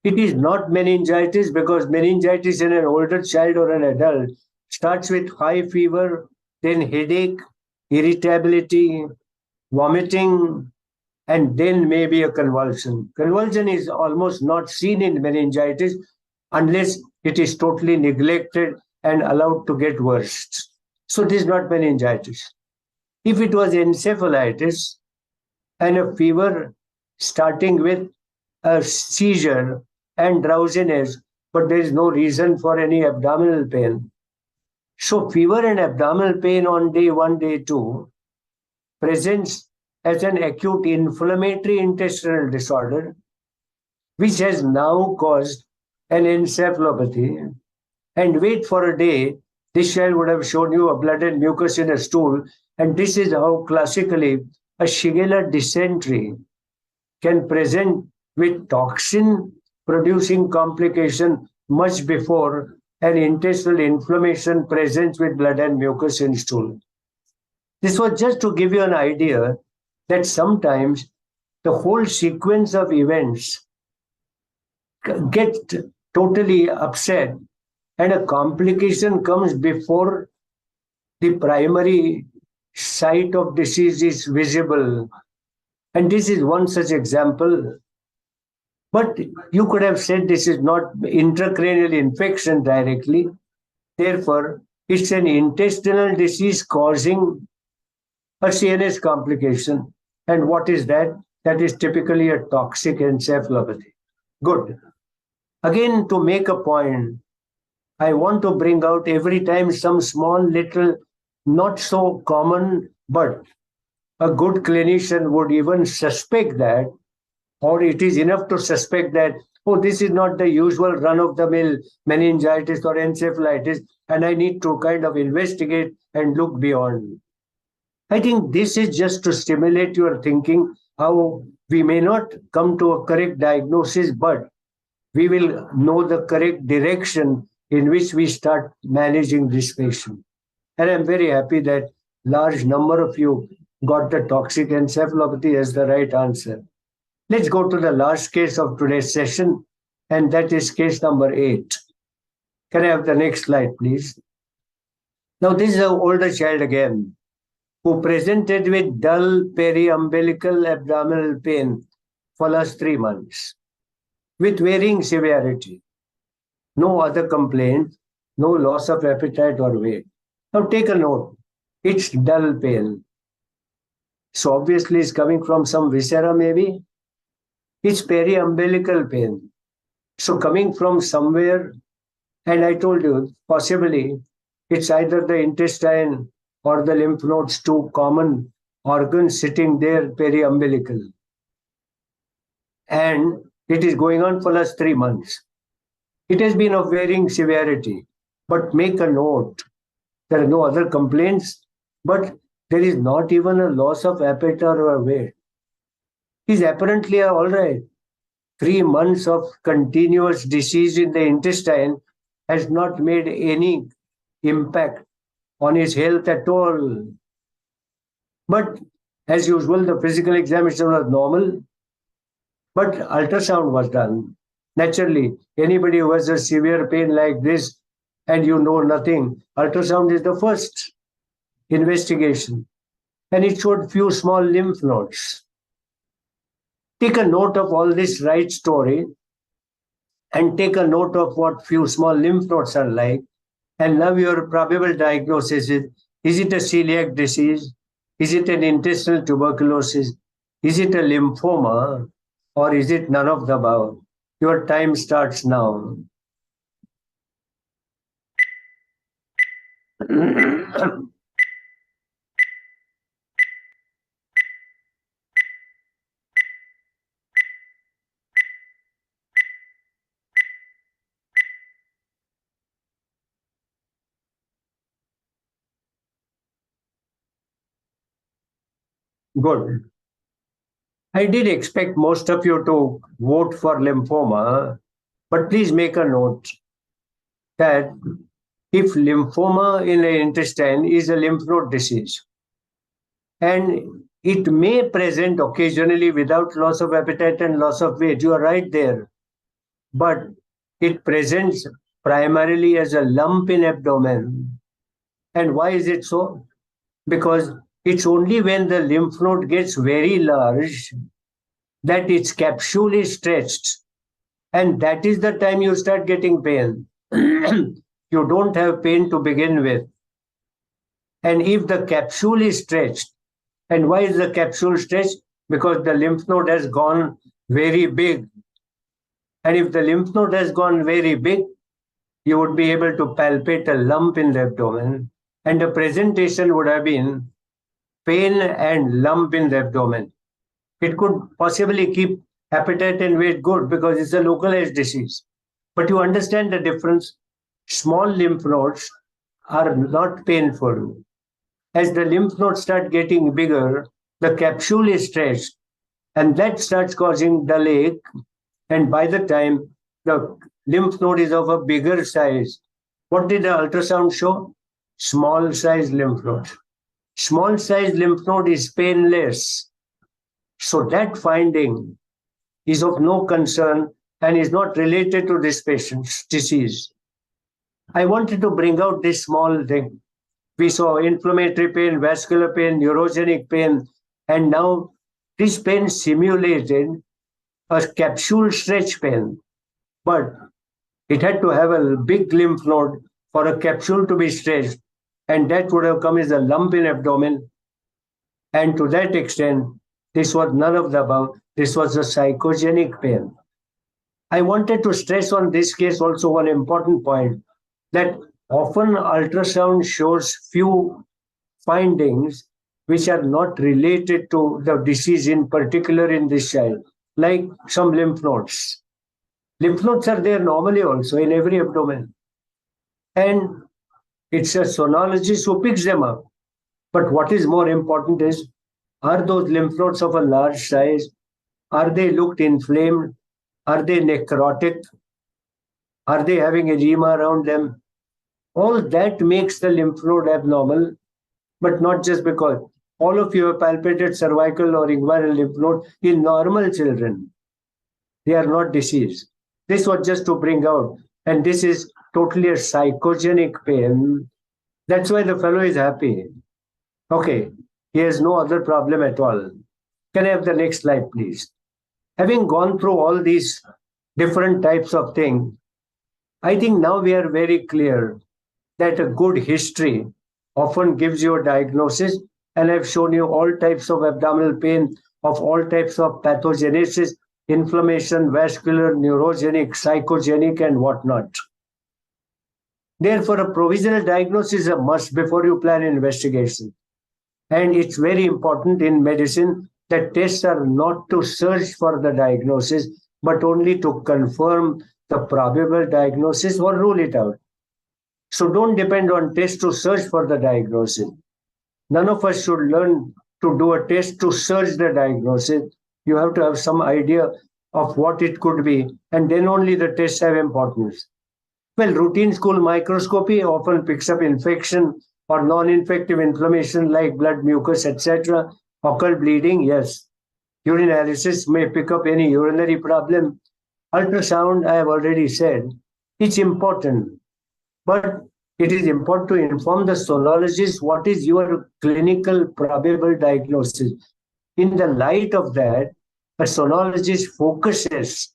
It is not meningitis because meningitis in an older child or an adult starts with high fever, then headache, irritability, vomiting, and then maybe a convulsion. Convulsion is almost not seen in meningitis unless it is totally neglected and allowed to get worse. So this is not meningitis. If it was encephalitis and a fever starting with a seizure and drowsiness, but there is no reason for any abdominal pain. So fever and abdominal pain on day 1, day 2 presents as an acute inflammatory intestinal disorder, which has now caused an encephalopathy. And wait for a day, this child would have shown you a blood and mucus in a stool. And this is how classically a Shigella dysentery can present with toxin producing complication much before an intestinal inflammation presents with blood and mucus in stool. This was just to give you an idea that sometimes the whole sequence of events get totally upset and a complication comes before the primary site of disease is visible. And this is one such example. But you could have said this is not intracranial infection directly. Therefore, it's an intestinal disease causing a CNS complication. And what is that? That is typically a toxic encephalopathy. Good. Again, to make a point, I want to bring out every time some small little, not so common, but a good clinician would even suspect that, or it is enough to suspect that, oh, this is not the usual run-of-the-mill meningitis or encephalitis, and I need to kind of investigate and look beyond. I think this is just to stimulate your thinking how we may not come to a correct diagnosis, but we will know the correct direction in which we start managing this patient. And I'm very happy that large number of you got the toxic encephalopathy as the right answer. Let's go to the last case of today's session, and that is case number 8. Can I have the next slide, please? Now, this is an older child again who presented with dull periumbilical abdominal pain for last 3 months with varying severity. No other complaint, no loss of appetite or weight. Now take a note, it's dull pain. So obviously it's coming from some viscera maybe. It's periumbilical pain. So coming from somewhere, and I told you, possibly it's either the intestine or the lymph nodes, 2 common organs sitting there periumbilical. And it is going on for last 3 months. It has been of varying severity, but make a note. There are no other complaints, but there is not even a loss of appetite or weight. He's apparently all right. 3 months of continuous disease in the intestine has not made any impact on his health at all. But as usual, the physical examination was normal, but ultrasound was done. Naturally, anybody who has a severe pain like this and you know nothing, ultrasound is the first investigation. And it showed few small lymph nodes. Take a note of all this right story and take a note of what few small lymph nodes are like. And now your probable diagnosis is it a celiac disease? Is it an intestinal tuberculosis? Is it a lymphoma? Or is it none of the above? Your time starts now. Good. I did expect most of you to vote for lymphoma, but please make a note that if lymphoma in the intestine is a lymph node disease, and it may present occasionally without loss of appetite and loss of weight, you are right there, but it presents primarily as a lump in abdomen. And why is it so? Because it's only when the lymph node gets very large that its capsule is stretched, and that is the time you start getting pain. You don't have pain to begin with. And if the capsule is stretched, and why is the capsule stretched? Because the lymph node has gone very big. And if the lymph node has gone very big, you would be able to palpate a lump in the abdomen, and the presentation would have been pain and lump in the abdomen. It could possibly keep appetite and weight good because it's a localized disease. But you understand the difference. Small lymph nodes are not painful. As the lymph nodes start getting bigger, the capsule is stretched, and that starts causing dull ache. And by the time the lymph node is of a bigger size, what did the ultrasound show? Small size lymph node. Small size lymph node is painless. So that finding is of no concern and is not related to this patient's disease. I wanted to bring out this small thing. We saw inflammatory pain, vascular pain, neurogenic pain, and now this pain simulated a capsule stretch pain. But it had to have a big lymph node for a capsule to be stretched, and that would have come as a lump in abdomen. And to that extent, this was none of the above. This was a psychogenic pain. I wanted to stress on this case also one important point, that often ultrasound shows few findings which are not related to the disease in particular in this child, like some lymph nodes. Lymph nodes are there normally also in every abdomen. And it's a sonologist who picks them up. But what is more important is, are those lymph nodes of a large size? Are they looked inflamed? Are they necrotic? Are they having edema around them? All that makes the lymph node abnormal, but not just because. All of you have palpated cervical or inguinal lymph node in normal children. They are not diseased. This was just to bring out, and this is totally a psychogenic pain. That's why the fellow is happy. Okay, he has no other problem at all. Can I have the next slide, please? Having gone through all these different types of things, I think now we are very clear that a good history often gives you a diagnosis, and I've shown you all types of abdominal pain, of all types of pathogenesis, inflammation, vascular, neurogenic, psychogenic, and whatnot. Therefore, a provisional diagnosis is a must before you plan investigation. And it's very important in medicine that tests are not to search for the diagnosis, but only to confirm the probable diagnosis or rule it out. So don't depend on tests to search for the diagnosis. None of us should learn to do a test to search the diagnosis. You have to have some idea of what it could be, and then only the tests have importance. Well, routine school microscopy often picks up infection or non-infective inflammation like blood, mucus, etc. Occult bleeding, yes. Urinalysis may pick up any urinary problem. Ultrasound, I have already said, it's important. But it is important to inform the sonologist what is your clinical probable diagnosis. In the light of that, a sonologist focuses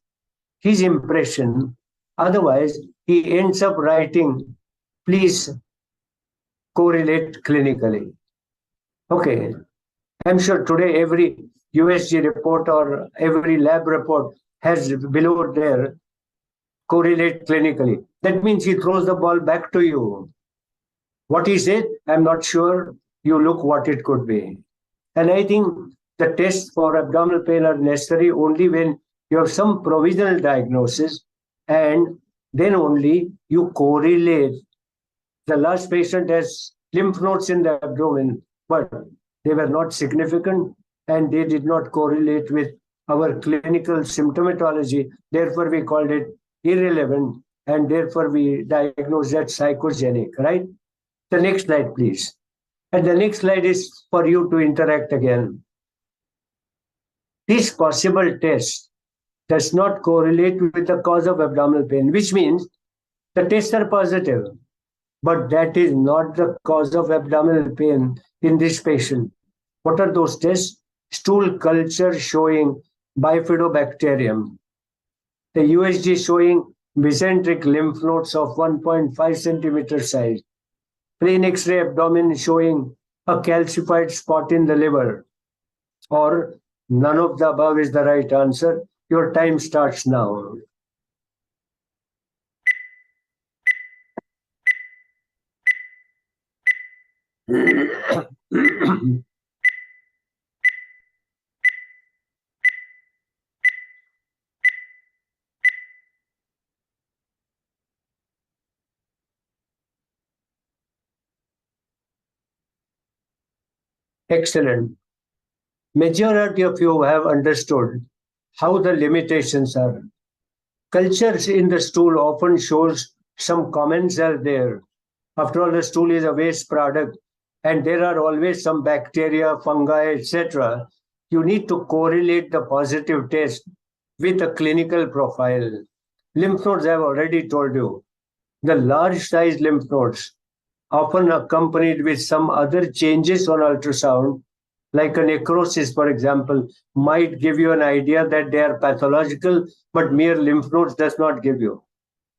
his impression Otherwise, he ends up writing, please correlate clinically. Okay, I'm sure today every USG report or every lab report has below there correlate clinically. That means he throws the ball back to you. What he said, I'm not sure. You look what it could be. And I think the tests for abdominal pain are necessary only when you have some provisional diagnosis, and then only you correlate. The last patient has lymph nodes in the abdomen, but they were not significant and they did not correlate with our clinical symptomatology. Therefore, we called it irrelevant, and therefore we diagnosed that psychogenic, right? The next slide, please. And the next slide is for you to interact again. This possible test does not correlate with the cause of abdominal pain, which means the tests are positive, but that is not the cause of abdominal pain in this patient. What are those tests? Stool culture showing bifidobacterium. The USG showing mesenteric lymph nodes of 1.5 centimeter size. Plain X-ray abdomen showing a calcified spot in the liver. Or none of the above is the right answer. Your time starts now. Excellent. Majority of you have understood how the limitations are. Cultures in the stool often shows some comments are there. After all, the stool is a waste product, and there are always some bacteria, fungi, etc. You need to correlate the positive test with a clinical profile. Lymph nodes, I've already told you. The large size lymph nodes, often accompanied with some other changes on ultrasound, like a necrosis, for example, might give you an idea that they are pathological, but mere lymph nodes does not give you.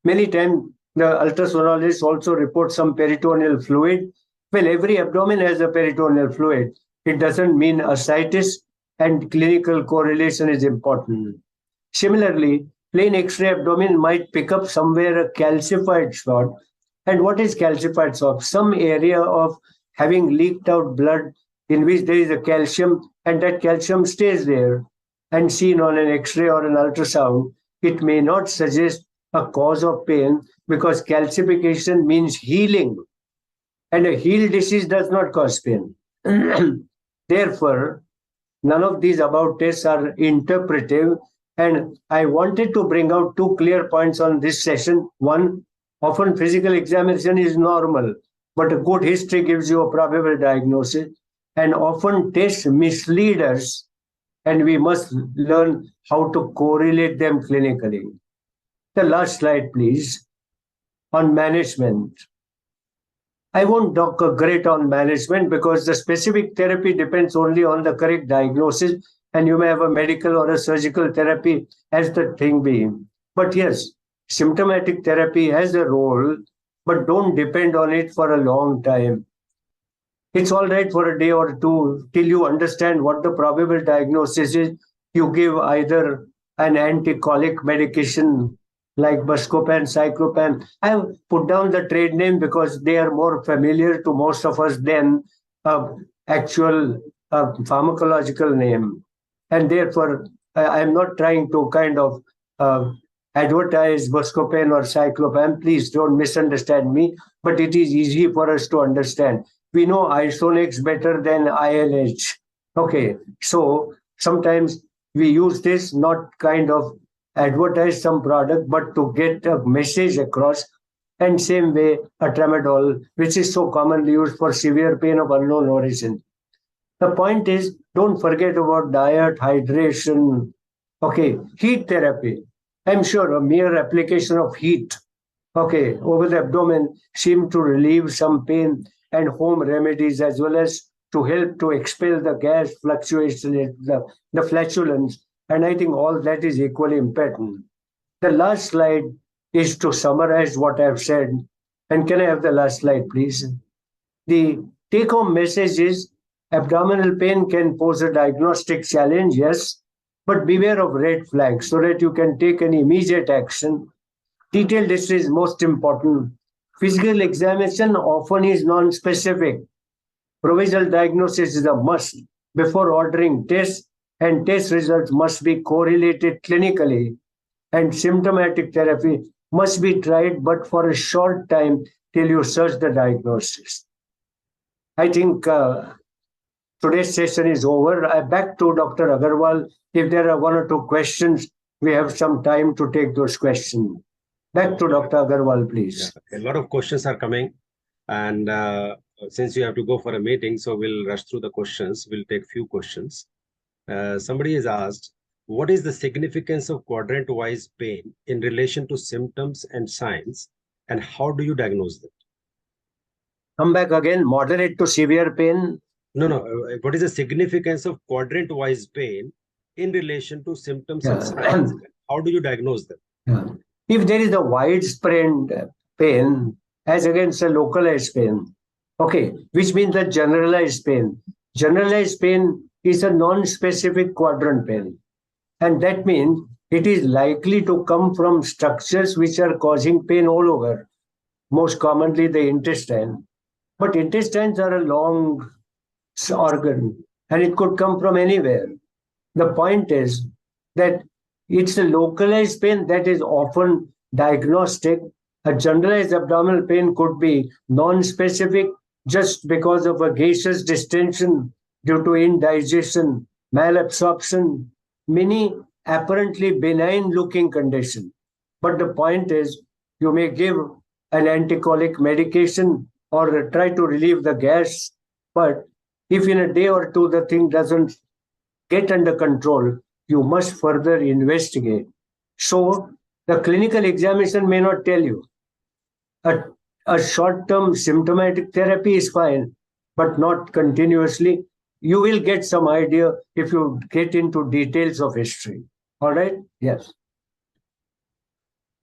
Many times, the ultrasonologist also reports some peritoneal fluid. Well, every abdomen has a peritoneal fluid. It doesn't mean ascites, and clinical correlation is important. Similarly, plain X-ray abdomen might pick up somewhere a calcified spot. And what is calcified spot? Some area of having leaked out blood in which there is a calcium, and that calcium stays there. And seen on an X-ray or an ultrasound, it may not suggest a cause of pain because calcification means healing. And a healed disease does not cause pain. Therefore, none of these above tests are interpretive. And I wanted to bring out two clear points on this session. One, often physical examination is normal, but a good history gives you a probable diagnosis. And often tests mislead us, and we must learn how to correlate them clinically. The last slide, please, on management. I won't talk great on management because the specific therapy depends only on the correct diagnosis, and you may have a medical or a surgical therapy as the thing be. But yes, symptomatic therapy has a role, but don't depend on it for a long time. It's all right for a day or two till you understand what the probable diagnosis is. You give either an anti-colic medication like Buscopan, Cyclopan. I've put down the trade name because they are more familiar to most of us than actual pharmacological name. And therefore, I'm not trying to kind of advertise Buscopan or Cyclopan. Please don't misunderstand me, but it is easy for us to understand. We know Isonex better than ILH. Okay, so sometimes we use this not kind of advertise some product, but to get a message across. And same way, a tramadol, which is so commonly used for severe pain of unknown origin. The point is, don't forget about diet, hydration. Okay, heat therapy. I'm sure a mere application of heat, okay, over the abdomen seem to relieve some pain, and home remedies as well as to help to expel the gas fluctuation, the flatulence. And I think all that is equally important. The last slide is to summarize what I've said. And can I have the last slide, please? The take-home message is abdominal pain can pose a diagnostic challenge, yes, but beware of red flags so that you can take an immediate action. Detailed history is most important. Physical examination often is non-specific. Provisional diagnosis is a must before ordering tests, and test results must be correlated clinically. And symptomatic therapy must be tried, but for a short time till you search the diagnosis. I think today's session is over. Back to Dr. Agarwal. If there are one or two questions, we have some time to take those questions. Back to Dr. Agarwal, please. Yeah, a lot of questions are coming. And since you have to go for a meeting, so we'll rush through the questions. We'll take few questions. Somebody has asked, what is the significance of quadrant-wise pain in relation to symptoms and signs, and how do you diagnose them? Come back again, moderate to severe pain. No. What is the significance of quadrant-wise pain in relation to symptoms and signs? How do you diagnose them? Yeah. If there is a widespread pain as against a localized pain, okay, which means the generalized pain. Generalized pain is a non-specific quadrant pain. And that means it is likely to come from structures which are causing pain all over, most commonly the intestine. But intestines are a long organ, and it could come from anywhere. The point is that it's a localized pain that is often diagnostic. A generalized abdominal pain could be non-specific just because of a gaseous distension due to indigestion, malabsorption, many apparently benign-looking condition. But the point is, you may give an anticolic medication or try to relieve the gas, but if in a day or two the thing doesn't get under control, you must further investigate. So the clinical examination may not tell you. A short-term symptomatic therapy is fine, but not continuously. You will get some idea if you get into details of history. All right? Yes.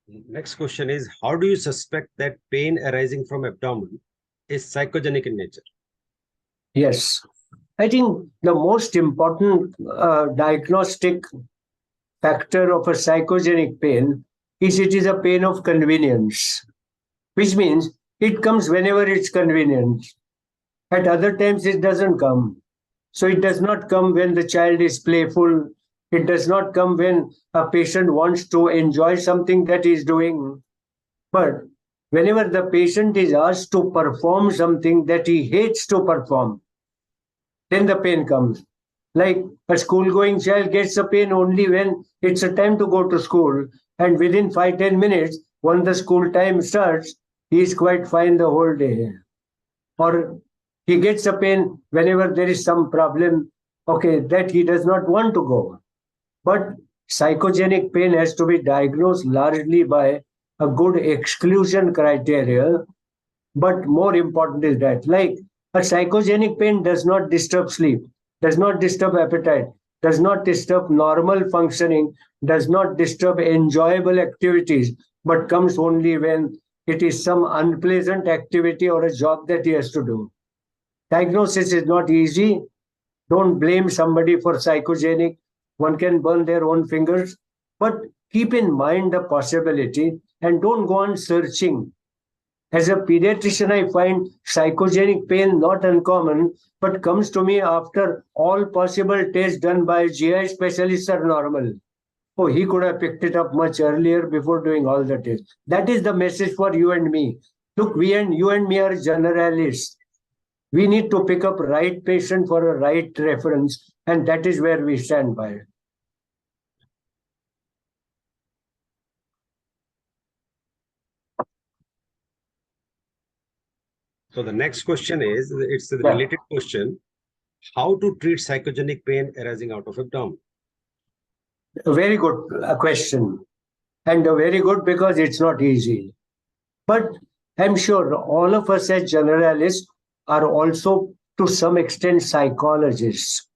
Next question is, how do you suspect that pain arising from abdomen is psychogenic in nature? Yes. I think the most important diagnostic factor of a psychogenic pain is it is a pain of convenience, which means it comes whenever it's convenient. At other times, it doesn't come. So it does not come when the child is playful. It does not come when a patient wants to enjoy something that he's doing. But whenever the patient is asked to perform something that he hates to perform, then the pain comes. Like a school-going child gets a pain only when it's a time to go to school. And within 5-10 minutes, when the school time starts, he is quite fine the whole day. Or he gets a pain whenever there is some problem, okay, that he does not want to go. But psychogenic pain has to be diagnosed largely by a good exclusion criteria. But more important is that, like, a psychogenic pain does not disturb sleep, does not disturb appetite, does not disturb normal functioning, does not disturb enjoyable activities, but comes only when it is some unpleasant activity or a job that he has to do. Diagnosis is not easy. Don't blame somebody for psychogenic. One can burn their own fingers. But keep in mind the possibility and don't go on searching. As a pediatrician, I find psychogenic pain not uncommon, but comes to me after all possible tests done by GI specialists are normal. Oh, he could have picked it up much earlier before doing all the tests. That is the message for you and me. Look, you and me are generalists. We need to pick up right patient for a right reference, and that is where we stand by. So the next question is, it's a related question. How to treat psychogenic pain arising out of abdomen? A very good question. And very good because it's not easy. But I'm sure all of us as generalists are also to some extent psychologists.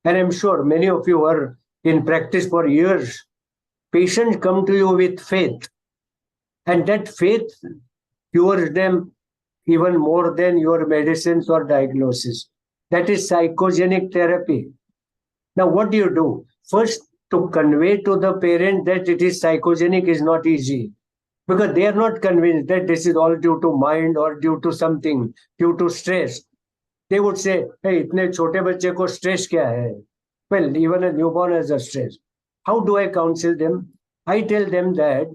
And I'm sure many of you are in practice for years. Patients come to you with faith. And that faith cures them even more than your medicines or diagnosis. That is psychogenic therapy. Now, what do you do? First, to convey to the parent that it is psychogenic is not easy, because they are not convinced that this is all due to mind or due to something, due to stress. They would say, hey, इतने छोटे बच्चे को stress क्या है? Well, even a newborn has a stress. How do I counsel them? I tell them that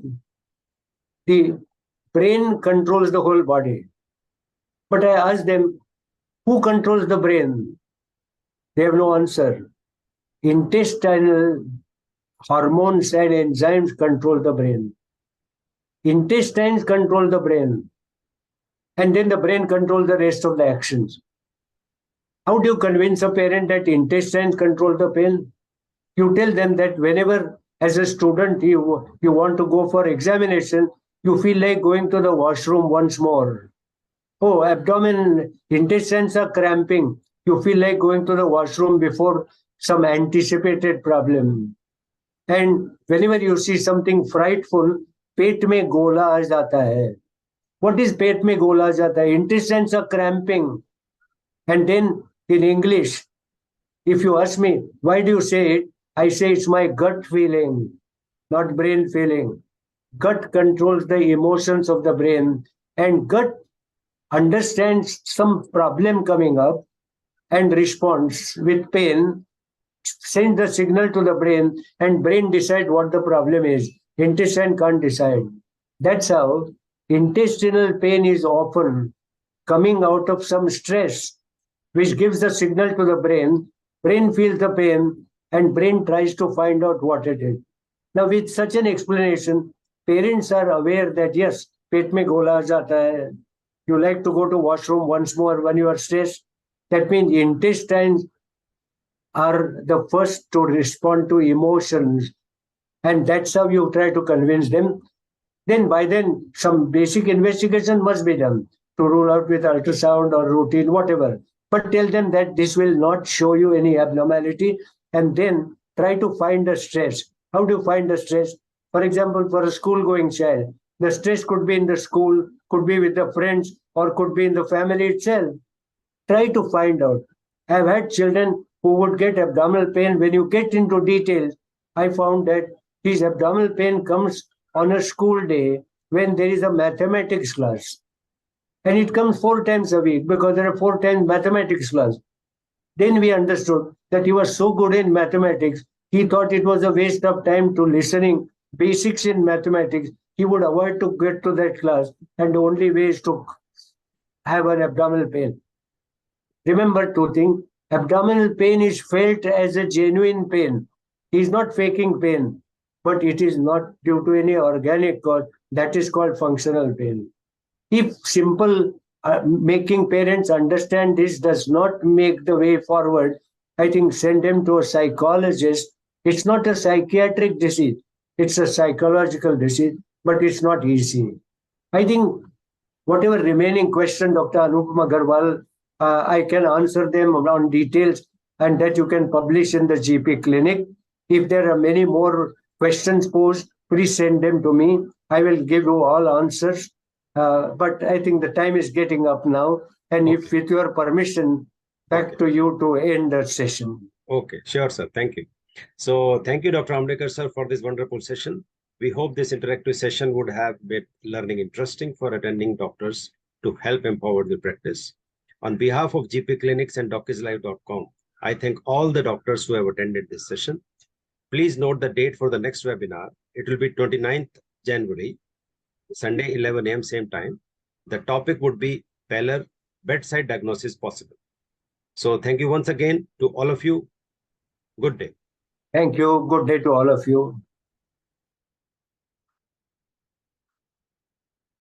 the brain controls the whole body. But I ask them, who controls the brain? They have no answer. Intestinal hormones and enzymes control the brain. Intestines control the brain. And then the brain controls the rest of the actions. How do you convince a parent that intestines control the pain? You tell them that whenever, as a student, you want to go for examination, you feel like going to the washroom once more. Oh, intestines are cramping. You feel like going to the washroom before some anticipated problem. And whenever you see something frightful, पेट में गोला आ जाता है. What is पेट में गोला आ जाता है? Intestines are cramping. And then in English, if you ask me, why do you say it? I say it's my gut feeling, not brain feeling. Gut controls the emotions of the brain, and gut understands some problem coming up and responds with pain, sends the signal to the brain, and brain decides what the problem is. Intestine can't decide. That's how intestinal pain is often coming out of some stress, which gives the signal to the brain. Brain feels the pain, and brain tries to find out what it is. Now, with such an explanation, parents are aware that yes, पेट में गोला आ जाता है. You like to go to washroom once more when you are stressed. That means intestines are the first to respond to emotions. And that's how you try to convince them. Then by then, some basic investigation must be done to rule out with ultrasound or routine, whatever. But tell them that this will not show you any abnormality, and then try to find the stress. How do you find the stress? For example, for a school-going child, the stress could be in the school, could be with the friends, or could be in the family itself. Try to find out. I've had children who would get abdominal pain. When you get into details, I found that his abdominal pain comes on a school day when there is a mathematics class. And it comes 4 times a week because there are 4 times mathematics class. Then we understood that he was so good in mathematics, he thought it was a waste of time to listening basics in mathematics. He would avoid to get to that class, and the only way is to have an abdominal pain. Remember 2 things. Abdominal pain is felt as a genuine pain. He is not faking pain, but it is not due to any organic cause. That is called functional pain. If simple making parents understand this does not make the way forward, I think send them to a psychologist. It's not a psychiatric disease. It's a psychological disease, but it's not easy. I think whatever remaining question, Dr. Anupama Agarwal, I can answer them on details, and that you can publish in the GP clinic. If there are many more questions posed, please send them to me. I will give you all answers. But I think the time is getting up now. And if with your permission, back to you to end the session. Okay, sure, sir. Thank you. So thank you, Dr. Amdekar, sir, for this wonderful session. We hope this interactive session would have made learning interesting for attending doctors to help empower their practice. On behalf of GP Clinics and DocIsLive.com, I thank all the doctors who have attended this session. Please note the date for the next webinar. It will be 29th January, Sunday, 11 a.m. same time. The topic would be pallor, bedside diagnosis possible. So thank you once again to all of you. Good day. Thank you. Good day to all of you.